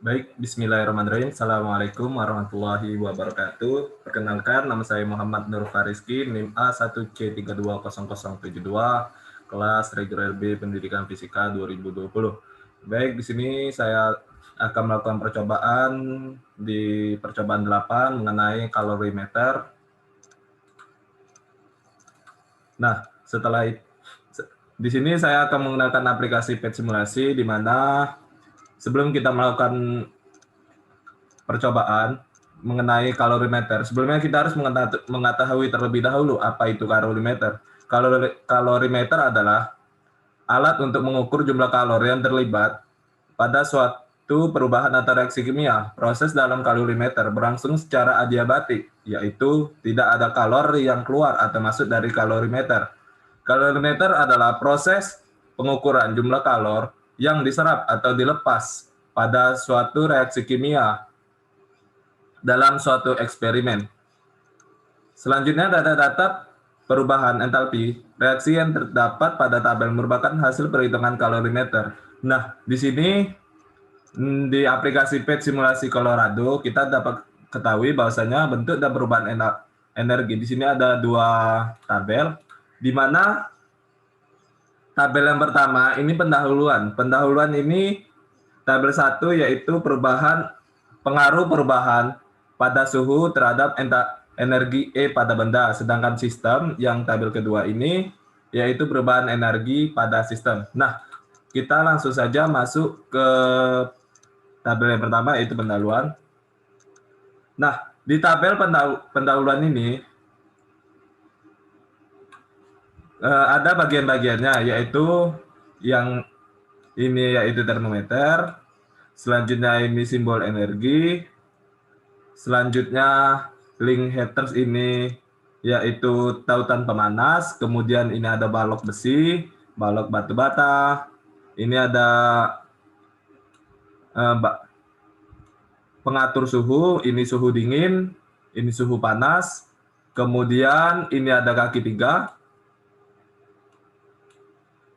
Baik, bismillahirrahmanirrahim. Assalamualaikum warahmatullahi wabarakatuh. Perkenalkan, nama saya Muhammad Nur Fariski, NIM A1C320072, kelas reguler B Pendidikan Fisika 2020. Baik, di sini saya akan melakukan percobaan di percobaan 8 mengenai kalorimeter. Nah, setelah itu, di sini saya akan menggunakan aplikasi PET Simulasi, di mana sebelum kita melakukan percobaan mengenai kalorimeter, sebelumnya kita harus mengetahui terlebih dahulu apa itu kalorimeter. Kalorimeter adalah alat untuk mengukur jumlah kalori yang terlibat pada suatu perubahan atau reaksi kimia. Proses dalam kalorimeter berlangsung secara adiabatik, yaitu tidak ada kalori yang keluar atau masuk dari kalorimeter. Kalorimeter adalah proses pengukuran jumlah kalori yang diserap atau dilepas pada suatu reaksi kimia dalam suatu eksperimen. Selanjutnya, data-data perubahan entalpi reaksi yang terdapat pada tabel merupakan hasil perhitungan kalorimeter. Nah, di sini di aplikasi PET Simulasi Colorado kita dapat ketahui bahwasanya bentuk dan perubahan energi. Di sini ada dua tabel, di mana tabel yang pertama ini pendahuluan. Pendahuluan ini tabel 1 yaitu pengaruh perubahan pada suhu terhadap energi E pada benda, sedangkan sistem yang tabel kedua ini yaitu perubahan energi pada sistem. Nah, kita langsung saja masuk ke tabel yang pertama, yaitu pendahuluan. Nah, di tabel pendahuluan ini ada bagian-bagiannya, yaitu yang ini yaitu termometer, selanjutnya ini simbol energi, selanjutnya link headers ini yaitu tautan pemanas, kemudian ini ada balok besi, balok batu bata, ini ada pengatur suhu, ini suhu dingin, ini suhu panas, kemudian ini ada kaki 3,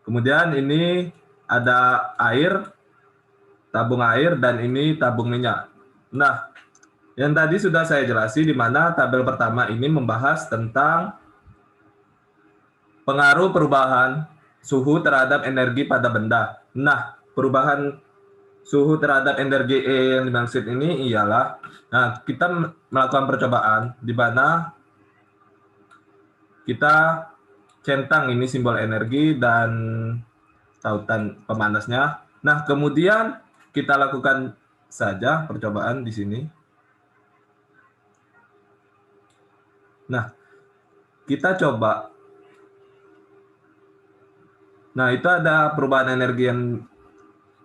kemudian ini ada air, tabung air, dan ini tabung minyak. Nah, yang tadi sudah saya jelasi, di mana tabel pertama ini membahas tentang pengaruh perubahan suhu terhadap energi pada benda. Nah, perubahan suhu terhadap energi E yang dimaksud ini ialah, nah, kita melakukan percobaan di mana kita centang ini simbol energi dan tautan pemanasnya. Nah, kemudian kita lakukan saja percobaan di sini. Nah, kita coba. Nah, itu ada perubahan energi yang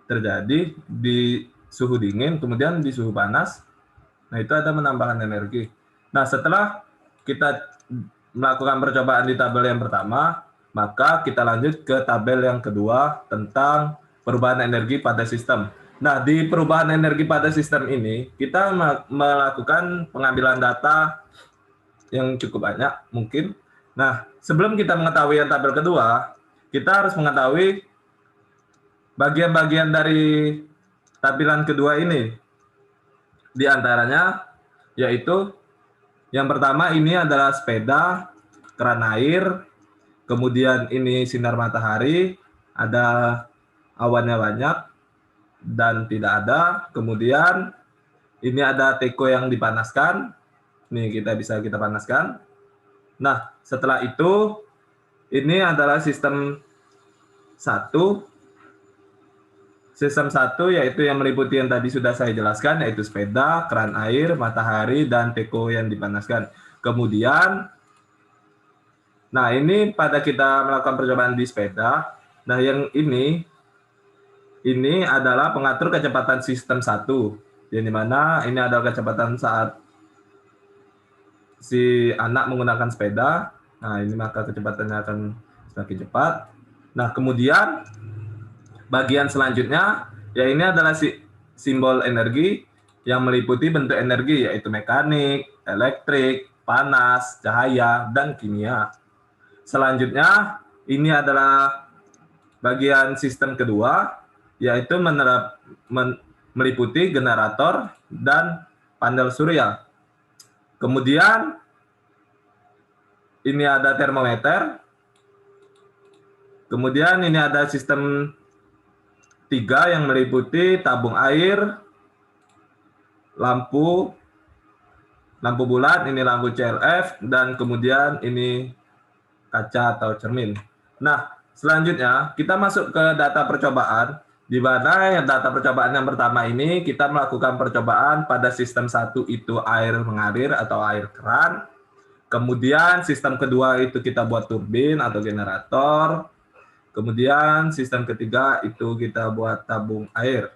terjadi di suhu dingin, kemudian di suhu panas. Nah, itu ada penambahan energi. Nah, setelah kita melakukan percobaan di tabel yang pertama, maka kita lanjut ke tabel yang kedua tentang perubahan energi pada sistem. Nah, di perubahan energi pada sistem ini, kita melakukan pengambilan data yang cukup banyak mungkin. Nah, sebelum kita mengetahui yang tabel kedua, kita harus mengetahui bagian-bagian dari tampilan kedua ini. Di antaranya yaitu yang pertama ini adalah sepeda, keran air, kemudian ini sinar matahari, ada awannya banyak dan tidak ada, kemudian ini ada teko yang dipanaskan. Nih, kita panaskan. Nah, setelah itu ini adalah sistem 1. Sistem 1 yaitu yang meliputi yang tadi sudah saya jelaskan, yaitu sepeda, keran air, matahari, dan teko yang dipanaskan. Kemudian, nah ini pada kita melakukan percobaan di sepeda. Nah, yang ini adalah pengatur kecepatan sistem 1, yang dimana ini adalah kecepatan saat si anak menggunakan sepeda. Nah, ini maka kecepatannya akan semakin cepat. Nah, kemudian bagian selanjutnya, ya ini adalah simbol energi yang meliputi bentuk energi, yaitu mekanik, elektrik, panas, cahaya, dan kimia. Selanjutnya, ini adalah bagian sistem kedua, yaitu meliputi generator dan panel surya. Kemudian ini ada termometer. Kemudian ini ada sistem 3 yang meliputi tabung air, lampu bulat, ini lampu CLF, dan kemudian ini kaca atau cermin. Nah, selanjutnya kita masuk ke data percobaan, di mana data percobaan yang pertama ini kita melakukan percobaan pada sistem 1 itu air mengalir atau air keran. Kemudian sistem kedua itu kita buat turbin atau generator. Kemudian sistem ketiga itu kita buat tabung air.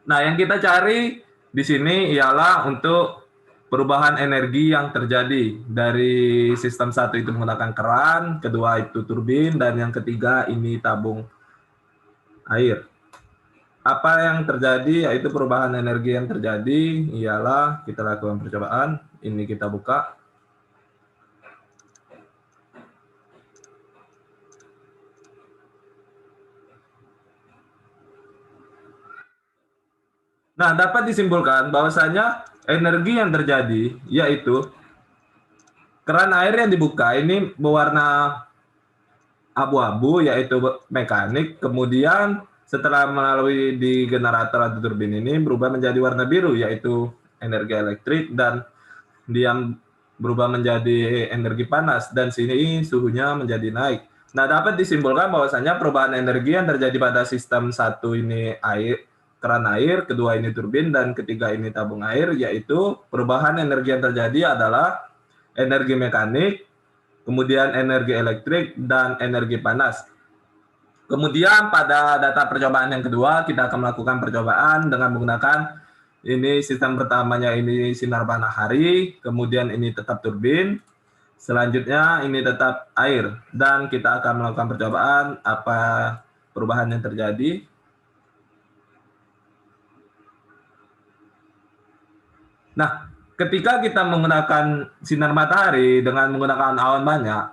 Nah, yang kita cari di sini ialah untuk perubahan energi yang terjadi dari sistem 1 itu menggunakan keran, kedua itu turbin, dan yang ketiga ini tabung air. Apa yang terjadi yaitu perubahan energi yang terjadi ialah kita lakukan percobaan. Ini kita buka. Nah, dapat disimpulkan bahwasanya energi yang terjadi yaitu keran air yang dibuka ini berwarna abu-abu yaitu mekanik, kemudian setelah melalui di generator atau turbin ini berubah menjadi warna biru yaitu energi elektrik, dan dia berubah menjadi energi panas, dan sini suhunya menjadi naik. Nah, dapat disimpulkan bahwasanya perubahan energi yang terjadi pada sistem 1 ini air, keran air, kedua ini turbin, dan ketiga ini tabung air, yaitu perubahan energi yang terjadi adalah energi mekanik, kemudian energi elektrik, dan energi panas. Kemudian pada data percobaan yang kedua, kita akan melakukan percobaan dengan menggunakan ini sistem pertamanya ini sinar matahari, kemudian ini tetap turbin, selanjutnya ini tetap air, dan kita akan melakukan percobaan apa perubahan yang terjadi. Nah, ketika kita menggunakan sinar matahari dengan menggunakan awan banyak,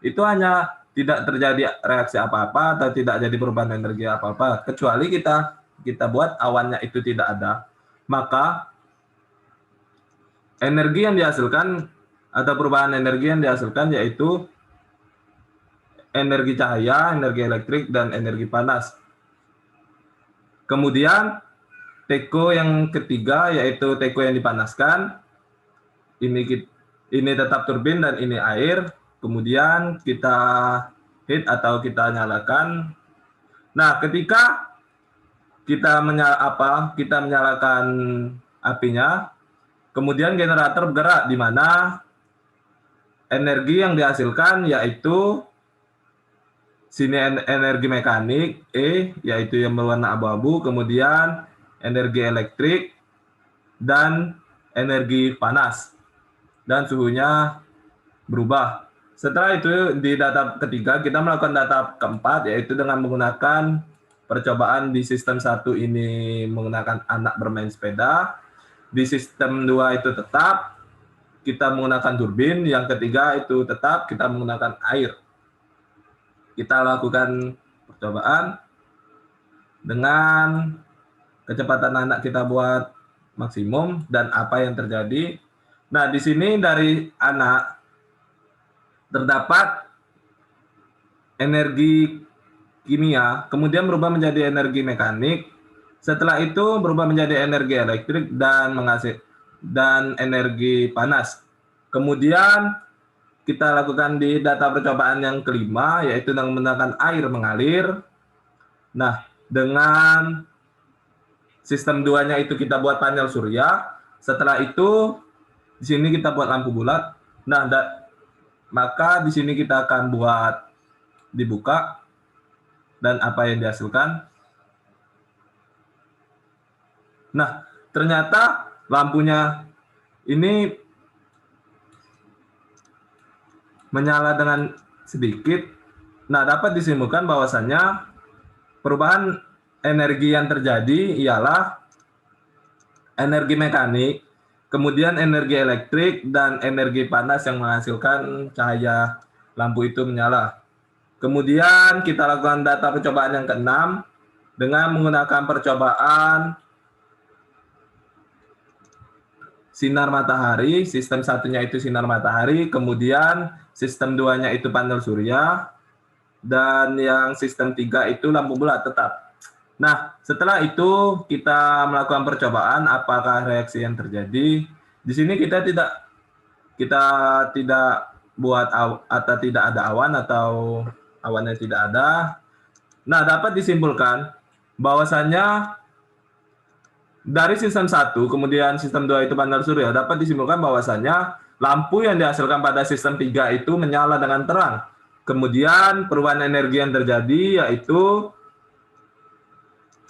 itu hanya tidak terjadi reaksi apa-apa atau tidak jadi perubahan energi apa-apa, kecuali kita buat awannya itu tidak ada, maka energi yang dihasilkan atau perubahan energi yang dihasilkan yaitu energi cahaya, energi elektrik, dan energi panas. Kemudian teko yang ketiga yaitu teko yang dipanaskan. Ini tetap turbin dan ini air. Kemudian kita heat atau kita nyalakan. Nah, ketika kita menyalakan apinya, kemudian generator bergerak, di mana energi yang dihasilkan yaitu sini energi mekanik E, yaitu yang berwarna abu-abu, kemudian energi elektrik, dan energi panas, dan suhunya berubah. Setelah itu di data ketiga kita melakukan data keempat, yaitu dengan menggunakan percobaan di sistem 1 ini menggunakan anak bermain sepeda, di sistem 2 itu tetap kita menggunakan turbin, yang ketiga itu tetap kita menggunakan air. Kita lakukan percobaan dengan kecepatan anak kita buat maksimum, dan apa yang terjadi. Nah, di sini dari anak terdapat energi kimia, kemudian berubah menjadi energi mekanik, setelah itu berubah menjadi energi elektrik dan energi panas. Kemudian kita lakukan di data percobaan yang kelima, yaitu dengan menggunakan air mengalir. Nah, dengan sistem 2-nya itu kita buat panel surya. Setelah itu di sini kita buat lampu bulat. Nah, maka di sini kita akan buat dibuka, dan apa yang dihasilkan. Nah, ternyata lampunya ini menyala dengan sedikit. Nah, dapat disimpulkan bahwasannya perubahan energi yang terjadi ialah energi mekanik, kemudian energi elektrik, dan energi panas yang menghasilkan cahaya lampu itu menyala. Kemudian kita lakukan data percobaan yang keenam, dengan menggunakan percobaan sinar matahari. Sistem satunya itu sinar matahari, kemudian sistem duanya itu panel surya, dan yang sistem 3 itu lampu bulat tetap. Nah, setelah itu kita melakukan percobaan apakah reaksi yang terjadi. Di sini kita tidak buat atau tidak ada awan atau awannya tidak ada. Nah, dapat disimpulkan bahwasannya dari sistem 1 kemudian sistem 2 itu panel surya, dapat disimpulkan bahwasannya lampu yang dihasilkan pada sistem 3 itu menyala dengan terang. Kemudian perubahan energi yang terjadi yaitu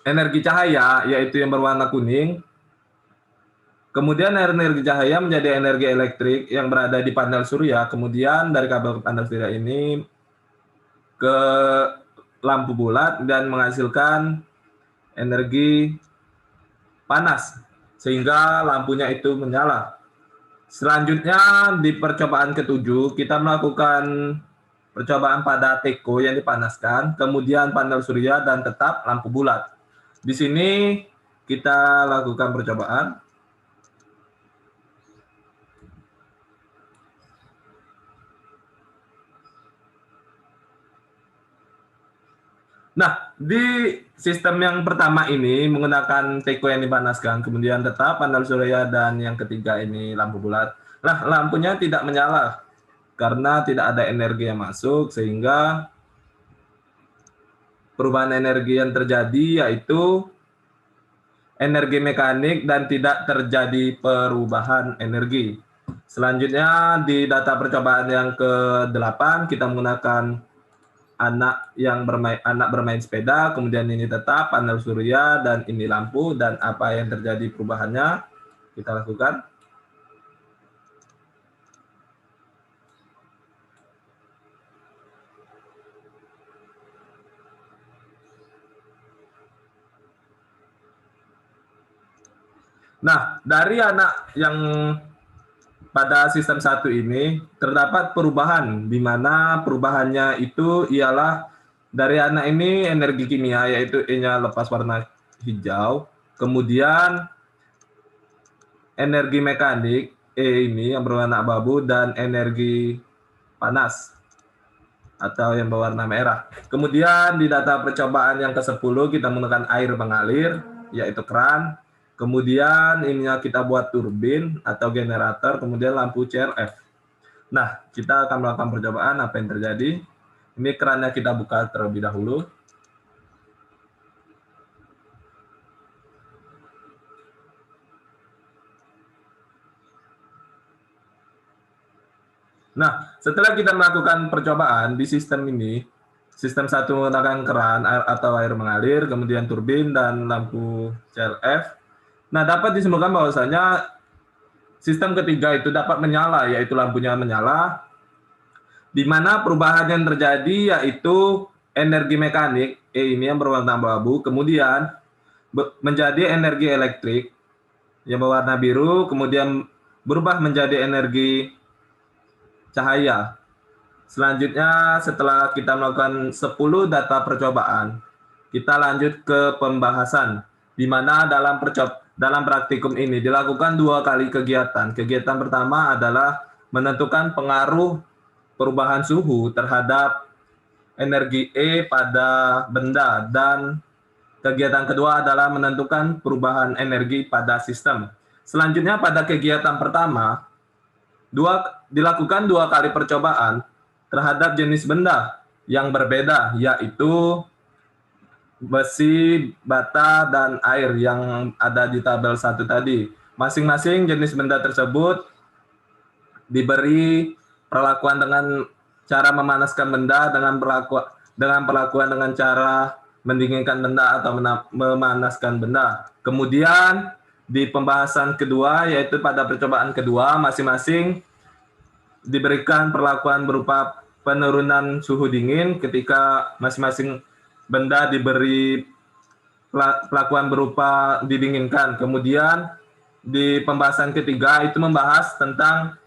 energi cahaya, yaitu yang berwarna kuning. Kemudian energi cahaya menjadi energi elektrik yang berada di panel surya. Kemudian dari kabel panel surya ini ke lampu bulat dan menghasilkan energi panas, sehingga lampunya itu menyala. Selanjutnya di percobaan ke-7, kita melakukan percobaan pada teko yang dipanaskan, kemudian panel surya, dan tetap lampu bulat. Di sini kita lakukan percobaan. Nah, di sistem yang pertama ini menggunakan teko yang dipanaskan, kemudian tetap panel surya, dan yang ketiga ini lampu bulat. Nah, lampunya tidak menyala karena tidak ada energi yang masuk, sehingga perubahan energi yang terjadi yaitu energi mekanik dan tidak terjadi perubahan energi. Selanjutnya di data percobaan yang ke-8 kita menggunakan anak bermain sepeda, kemudian ini tetap panel surya dan ini lampu, dan apa yang terjadi perubahannya kita lakukan. Nah, dari anak yang pada sistem 1 ini terdapat perubahan, di mana perubahannya itu ialah dari anak ini energi kimia, yaitu E-nya lepas warna hijau, kemudian energi mekanik E ini yang berwarna abu-abu, dan energi panas atau yang berwarna merah. Kemudian di data percobaan yang ke-10 kita menggunakan air mengalir, yaitu keran. Kemudian ininya kita buat turbin atau generator, kemudian lampu CRF. Nah, kita akan melakukan percobaan apa yang terjadi. Ini kerannya kita buka terlebih dahulu. Nah, setelah kita melakukan percobaan di sistem ini, sistem 1 menggunakan keran atau air mengalir, kemudian turbin dan lampu CRF. Nah, dapat disimpulkan bahwasanya sistem ketiga itu dapat menyala, yaitu lampunya menyala, di mana perubahan yang terjadi yaitu energi mekanik, E ini yang berwarna abu-abu, kemudian menjadi energi elektrik yang berwarna biru, kemudian berubah menjadi energi cahaya. Selanjutnya, setelah kita melakukan 10 data percobaan, kita lanjut ke pembahasan, di mana dalam praktikum ini dilakukan 2 kali kegiatan. Kegiatan pertama adalah menentukan pengaruh perubahan suhu terhadap energi E pada benda, dan kegiatan kedua adalah menentukan perubahan energi pada sistem. Selanjutnya pada kegiatan pertama, dilakukan 2 kali percobaan terhadap jenis benda yang berbeda, yaitu besi, bata, dan air yang ada di tabel 1 tadi. Masing-masing jenis benda tersebut diberi perlakuan dengan cara memanaskan benda, dengan perlakuan dengan cara mendinginkan benda atau memanaskan benda. Kemudian di pembahasan kedua, yaitu pada percobaan kedua, masing-masing diberikan perlakuan berupa penurunan suhu dingin ketika masing-masing benda diberi perlakuan berupa didinginkan. Kemudian di pembahasan ketiga itu membahas tentang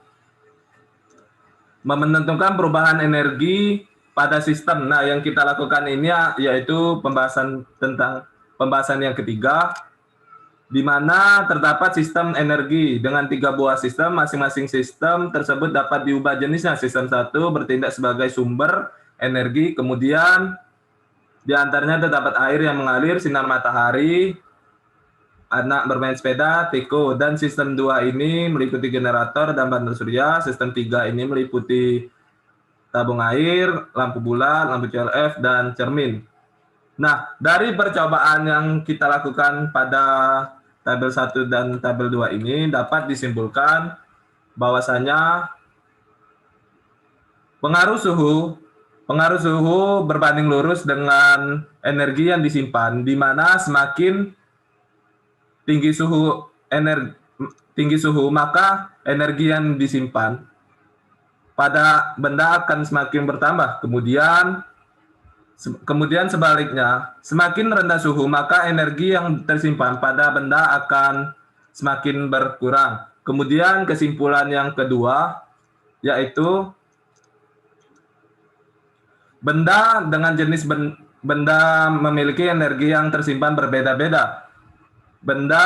menentukan perubahan energi pada sistem. Nah, yang kita lakukan ini yaitu pembahasan yang ketiga, di mana terdapat sistem energi dengan 3 buah sistem. Masing-masing sistem tersebut dapat diubah jenisnya. Sistem 1 bertindak sebagai sumber energi, kemudian di antaranya terdapat air yang mengalir, sinar matahari, anak bermain sepeda, tiko. Dan sistem 2 ini meliputi generator dan panel surya. Sistem 3 ini meliputi tabung air, lampu bulat, lampu CLF, dan cermin. Nah, dari percobaan yang kita lakukan pada tabel 1 dan tabel 2 ini dapat disimpulkan bahwasanya pengaruh suhu berbanding lurus dengan energi yang disimpan, di mana semakin tinggi suhu maka energi yang disimpan pada benda akan semakin bertambah. Kemudian sebaliknya, semakin rendah suhu maka energi yang tersimpan pada benda akan semakin berkurang. Kemudian kesimpulan yang kedua yaitu benda dengan jenis benda memiliki energi yang tersimpan berbeda-beda. Benda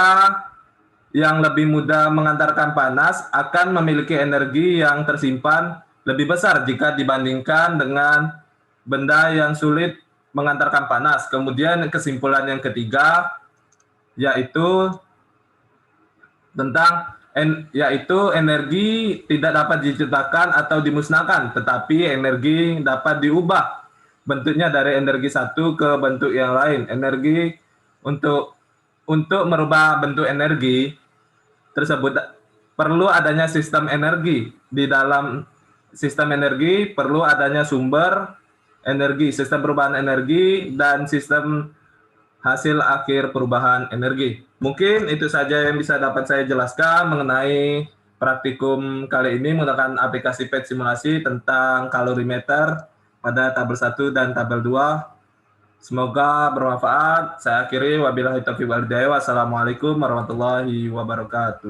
yang lebih mudah mengantarkan panas akan memiliki energi yang tersimpan lebih besar jika dibandingkan dengan benda yang sulit mengantarkan panas. Kemudian kesimpulan yang ketiga yaitu energi tidak dapat diciptakan atau dimusnahkan, tetapi energi dapat diubah bentuknya dari energi satu ke bentuk yang lain. Energi untuk merubah bentuk energi tersebut perlu adanya sistem energi. Di dalam sistem energi perlu adanya sumber energi, sistem perubahan energi, dan sistem hasil akhir perubahan energi. Mungkin itu saja yang bisa dapat saya jelaskan mengenai praktikum kali ini menggunakan aplikasi PET simulasi tentang kalorimeter pada tabel 1 dan tabel 2. Semoga bermanfaat. Saya akhiri, wabillahi taufiq wal hidayah. Wassalamualaikum warahmatullahi wabarakatuh.